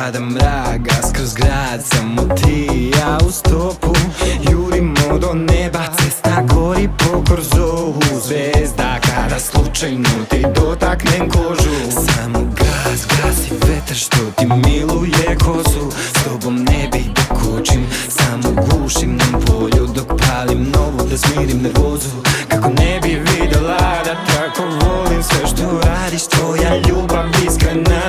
pada mraga skroz grad, samo ti i ja u stopu. Jurimo do neba, cesta gori po korzovu. Zvezda kada slučajno ti dotaknem kožu. Samo gas, gasi vetar što ti miluje kosu. S tobom ne bih da kočim, samo gušim na polju dok palim novu da smirim nervozu. Kako ne bi videla da tako volim sve što radiš, tvoja ljubav iskrena.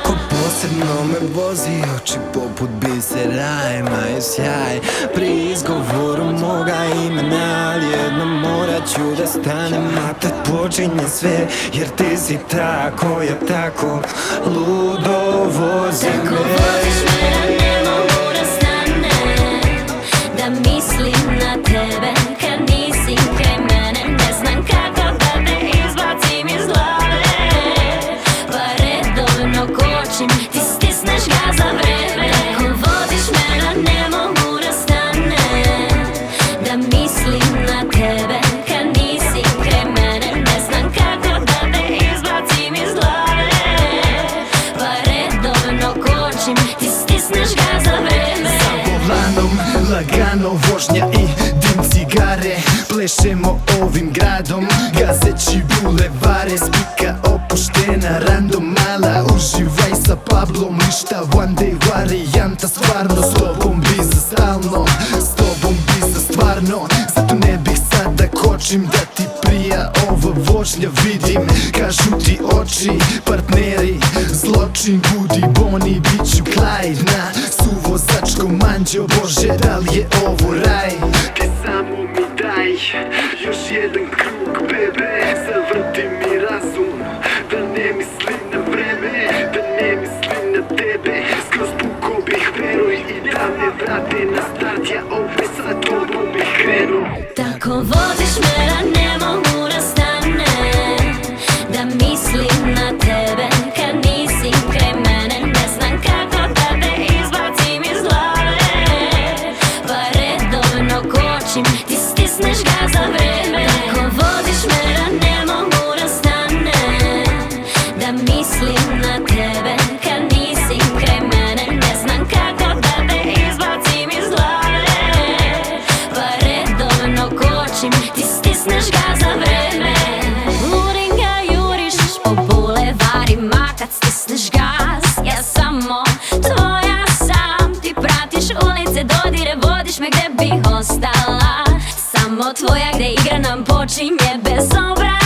Kako posebno me vozi, oči poput bisera, imaju sjaj pri izgovoru moga imena. Ali jednom morat ću da stanem, a tad počinje sve, jer ti si ta koja tako ludo vozi me. Tako voziš me da ne mogu da stanem, da mislim na tebe kad nisi kraj mene. Ne znam kako da te izbacim iz glave, pa redovno kočim, ti stisneš ga za vreme. Tako voziš me da ne mogu da stanem, da mislim na tebe kad nisi kraj mene. Ne znam kako da te izbacim iz glave, pa redovno kočim, ti stisneš ga za vreme. Za volanom, lagano vožnja i dim cigare. Plešemo ovim gradom, gazeći bulevare. Spika opuštena, random mala, uživaj sa Pablom. Ništa one day varijanta, stvarno. S tobom bi za stalno, s tobom bi za stvarno. Zato ne bih sad da kočim, da ti prija ova vožnja. Vidim, kažu ti oči, partneri, zločin. Budi Boni, bit ću Clyde na suvozačkom anđeo. Bože, da li je ovo raj? Ti samo mi daj još jedan krug, bebe. Zavrti mi razum, da ne mislim na vreme, da ne mislim na tebe. Skroz puko bih, veruj, i da me vrate na start, ja opet sa tobom bih krenuo. Tako voziš me da ne mogu da stanem, da mislim na tebe kad nisi kraj mene. Ne znam kako da te izbacim iz glave, pa redovno kočim, ti stisneš ga za vreme. Tako voziš me da ne mogu da stanem, da mislim na tebe kad nisi kraj mene. Ne znam kako da te izbacim iz glave, pa redovno kočim, ti stisneš ga za vreme. Ludim ga juriš po bulevarima kad stisneš gas, ja samo tvoja sam. Ti pratiš ulice, dodire, vodiš me gde bih ostala. Samo tvoja gde igra nam počinje bezobrazno.